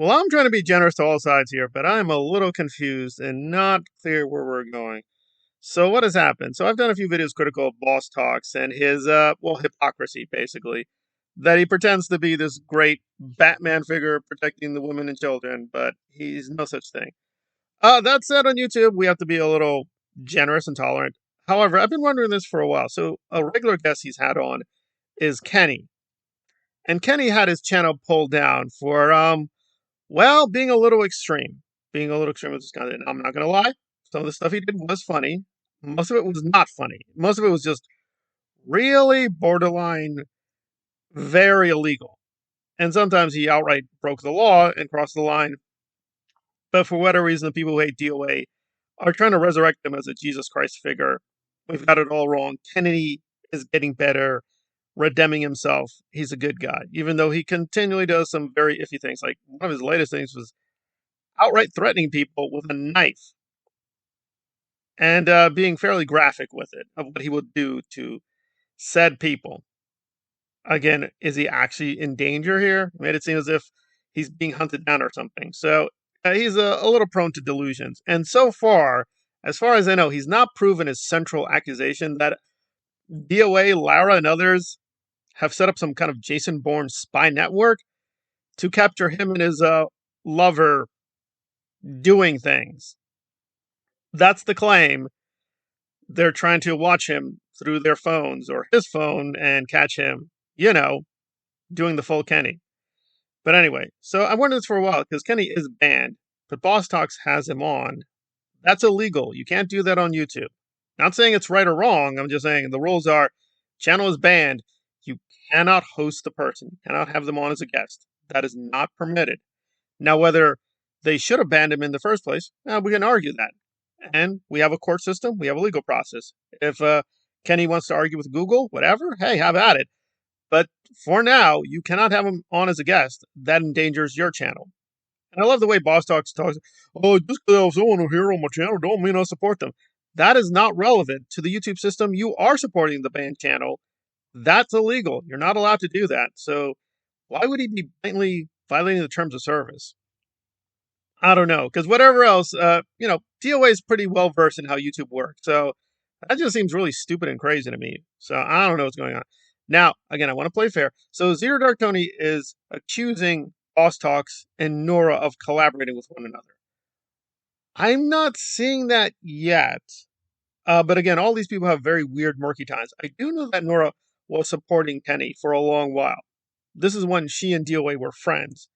Well, I'm trying to be generous to all sides here, but I'm a little confused and not clear where we're going. So what has happened? So I've done a few videos critical of Boss Talks and his hypocrisy basically. That he pretends to be this great Batman figure protecting the women and children, but he's no such thing. That said, on YouTube, we have to be a little generous and tolerant. However, I've been wondering this for a while. So a regular guest he's had on is Kenny. And Kenny had his channel pulled down for being a little extreme. Being a little extreme with this content. I'm not gonna lie. Some of the stuff he did was funny. Most of it was not funny. Most of it was just really borderline, very illegal. And sometimes he outright broke the law and crossed the line. But for whatever reason, the people who hate DOA are trying to resurrect him as a Jesus Christ figure. We've got it all wrong. Kennedy is getting better, redeeming himself. He's a good guy, even though he continually does some very iffy things. Like one of his latest things was outright threatening people with a knife and being fairly graphic with it of what he would do to said people. Again, is he actually in danger here? Made it seem as if he's being hunted down or something. So he's a little prone to delusions. And so far, as far as I know, he's not proven his central accusation that DOA, Lara, and others have set up some kind of Jason Bourne spy network to capture him and his lover doing things. That's the claim. They're trying to watch him through their phones or his phone and catch him, doing the full Kenny. But anyway, so I wanted this for a while because Kenny is banned, but Boss Talks has him on. That's illegal. You can't do that on YouTube. Not saying it's right or wrong. I'm just saying the rules are channel is banned. You cannot host the person. You cannot have them on as a guest. That is not permitted. Now, whether they should have banned him in the first place, we can argue that. And we have a court system. We have a legal process. If Kenny wants to argue with Google, whatever, hey, have at it. But for now, you cannot have him on as a guest. That endangers your channel. And I love the way Boss talks. Oh, just because I have someone here on my channel don't mean I support them. That is not relevant to the YouTube system. You are supporting the banned channel. That's illegal. You're not allowed to do that. So why would he be blatantly violating the terms of service? I don't know, because whatever else, DOA is pretty well versed in how YouTube works. So that just seems really stupid and crazy to me. So I don't know what's going on. Now, again, I want to play fair. So Zero Dark Tony is accusing Boss Talks and Nora of collaborating with one another. I'm not seeing that yet. But again, all these people have very weird, murky times. I do know that Nora was supporting Kenny for a long while. This is when she and DOA were friends.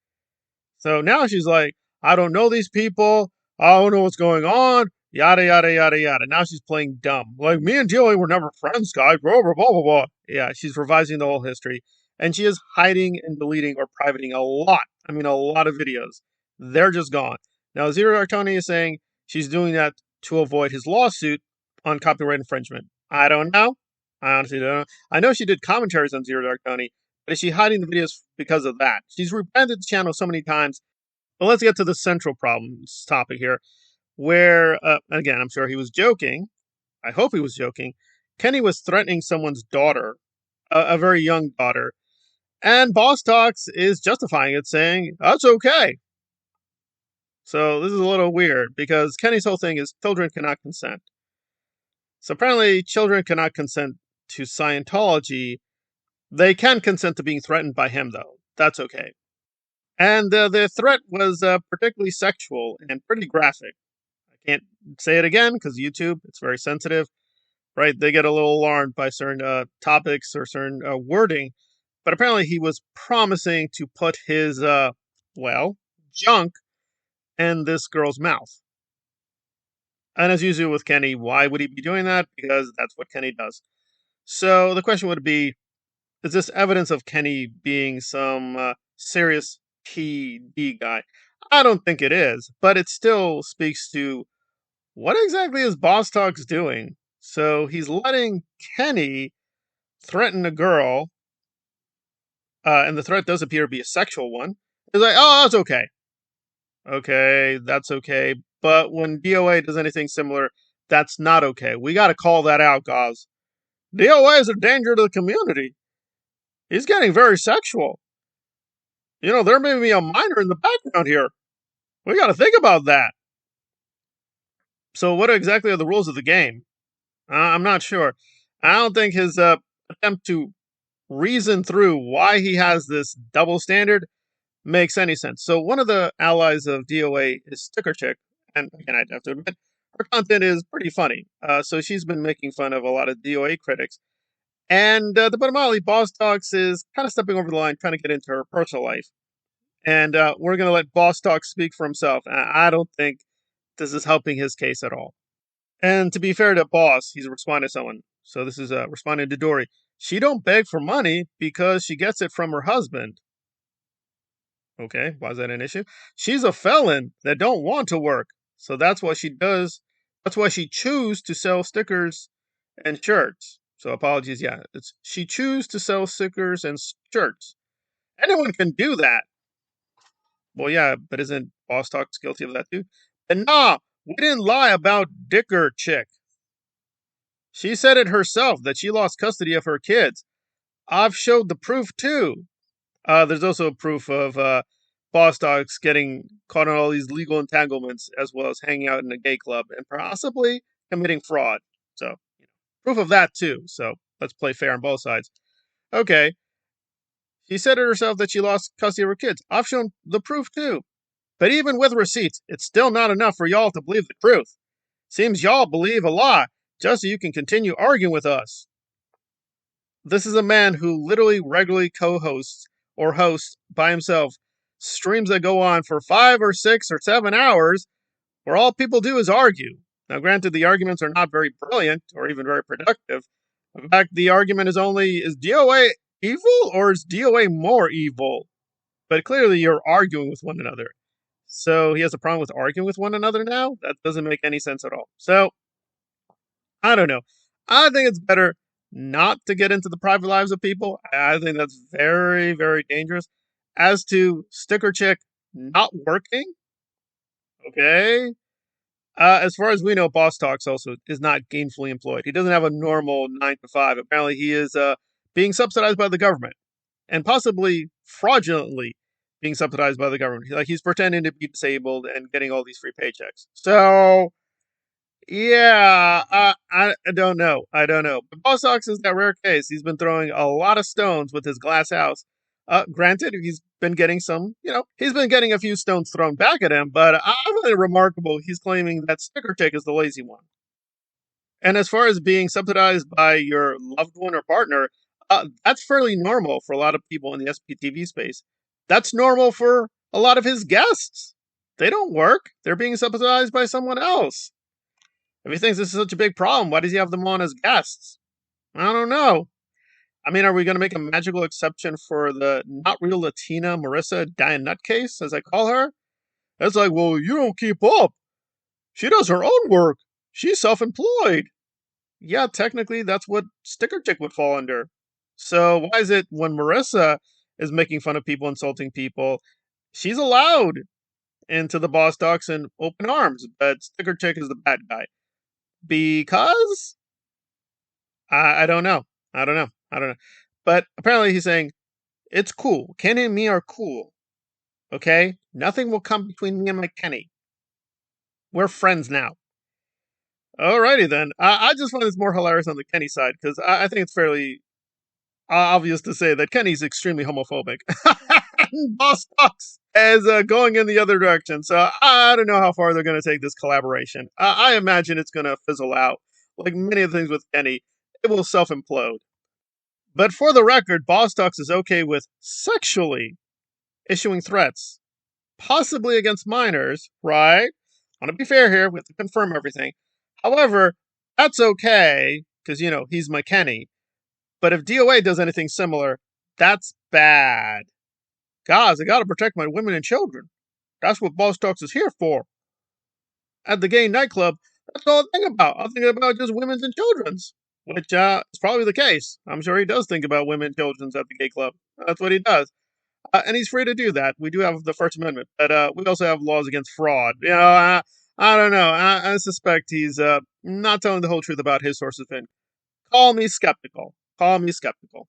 So now she's like, I don't know these people. I don't know what's going on. Yada, yada, yada, yada. Now she's playing dumb. Like, me and Joey were never friends, guys. Blah, blah, blah, blah, blah. Yeah, she's revising the whole history. And she is hiding and deleting or privating a lot. I mean, a lot of videos. They're just gone. Now, Zero Dark Tony is saying she's doing that to avoid his lawsuit on copyright infringement. I don't know. I honestly don't know. I know she did commentaries on Zero Dark Tony, but is she hiding the videos because of that? She's rebranded the channel so many times. But let's get to the central problems topic here, where, again, I'm sure he was joking. I hope he was joking. Kenny was threatening someone's daughter, a very young daughter, and Boss Talks is justifying it, saying, that's okay. So this is a little weird, because Kenny's whole thing is children cannot consent. So apparently children cannot consent to Scientology. They can consent to being threatened by him, though. That's okay. And the threat was particularly sexual and pretty graphic. I can't say it again because YouTube, it's very sensitive, right? They get a little alarmed by certain topics or certain wording. But apparently he was promising to put his, junk in this girl's mouth. And as usual with Kenny, why would he be doing that? Because that's what Kenny does. So the question would be, is this evidence of Kenny being some serious PD guy? I don't think it is, but it still speaks to what exactly is Boss Talks doing? So he's letting Kenny threaten a girl, and the threat does appear to be a sexual one. He's like, oh, that's okay. Okay, that's okay. But when DOA does anything similar, that's not okay. We got to call that out, guys. DOA is a danger to the community. He's getting very sexual. There may be a minor in the background here. We got to think about that. So, what exactly are the rules of the game? I'm not sure. I don't think his attempt to reason through why he has this double standard makes any sense. So, one of the allies of DOA is Sticker Chick, and again, I'd have to admit, her content is pretty funny. So, she's been making fun of a lot of DOA critics. And to put it mildly, Boss Talks is kind of stepping over the line, trying to get into her personal life. And we're going to let Boss Talks speak for himself. I don't think this is helping his case at all. And to be fair to Boss, he's responding to someone. So this is responding to Dory. She don't beg for money because she gets it from her husband. Okay, why is that an issue? She's a felon that don't want to work. So that's what she does. That's why she choose to sell stickers and shirts. So apologies, yeah. It's she choose to sell stickers and shirts. Anyone can do that. Well, yeah, but isn't Boss Talks guilty of that too? And nah, we didn't lie about Dicker Chick. She said it herself that she lost custody of her kids. I've showed the proof too. There's also proof of Boss Dogs getting caught on all these legal entanglements, as well as hanging out in a gay club and possibly committing fraud. So, proof of that too. So, let's play fair on both sides. Okay, she said it herself that she lost custody of her kids. I've shown the proof too. But even with receipts, it's still not enough for y'all to believe the truth. Seems y'all believe a lie just so you can continue arguing with us. This is a man who literally regularly co-hosts or hosts by himself streams that go on for 5 or 6 or 7 hours where all people do is argue. Now, granted, the arguments are not very brilliant or even very productive. In fact, the argument is only is DOA evil or is DOA more evil? But clearly, you're arguing with one another. So he has a problem with arguing with one another now? That doesn't make any sense at all. So I don't know. I think it's better not to get into the private lives of people. I think that's very, very dangerous. As to Sticker Chick not working, okay. As far as we know, Boss Talks also is not gainfully employed. He doesn't have a normal 9 to 5. Apparently, he is being subsidized by the government and possibly fraudulently being subsidized by the government. Like he's pretending to be disabled and getting all these free paychecks. So yeah, I don't know. I don't know. But Boss Sox is that rare case. He's been throwing a lot of stones with his glass house. Granted, he's been getting he's been getting a few stones thrown back at him, but I'm really remarkable. He's claiming that Sticker Chick is the lazy one. And as far as being subsidized by your loved one or partner, that's fairly normal for a lot of people in the SPTV space. That's normal for a lot of his guests. They don't work, they're being subsidized by someone else. If he thinks this is such a big problem, why does he have them on as guests? I don't know. I mean, are we going to make a magical exception for the not real Latina Marissa Diane Nutcase, as I call her? It's like, well, you don't keep up. She does her own work. She's self employed. Yeah, technically, that's what Sticker Chick would fall under. So why is it when Marissa is making fun of people, insulting people, she's allowed into the Boss Talks in open arms, but Sticker Chick is the bad guy? Because I don't know. I don't know. I don't know. But apparently he's saying, it's cool. Kenny and me are cool. Okay? Nothing will come between me and my Kenny. We're friends now. Alrighty then. I just find this more hilarious on the Kenny side because I think it's fairly obvious to say that Kenny's extremely homophobic. Boss Talks is going in the other direction. So I don't know how far they're going to take this collaboration. I imagine it's going to fizzle out. Like many of the things with Kenny, it will self implode. But for the record, Boss Talks is okay with sexually issuing threats, possibly against minors, right? I want to be fair here, we have to confirm everything. However, that's okay, because, he's my Kenny. But if DOA does anything similar, that's bad. Guys, I gotta protect my women and children. That's what Boss Talks is here for. At the gay nightclub, that's all I think about. I'm thinking about just women's and children's, which is probably the case. I'm sure he does think about women and children's at the gay club. That's what he does. And he's free to do that. We do have the First Amendment, but we also have laws against fraud. I don't know. I suspect he's not telling the whole truth about his source of income. Call me skeptical. Call me skeptical.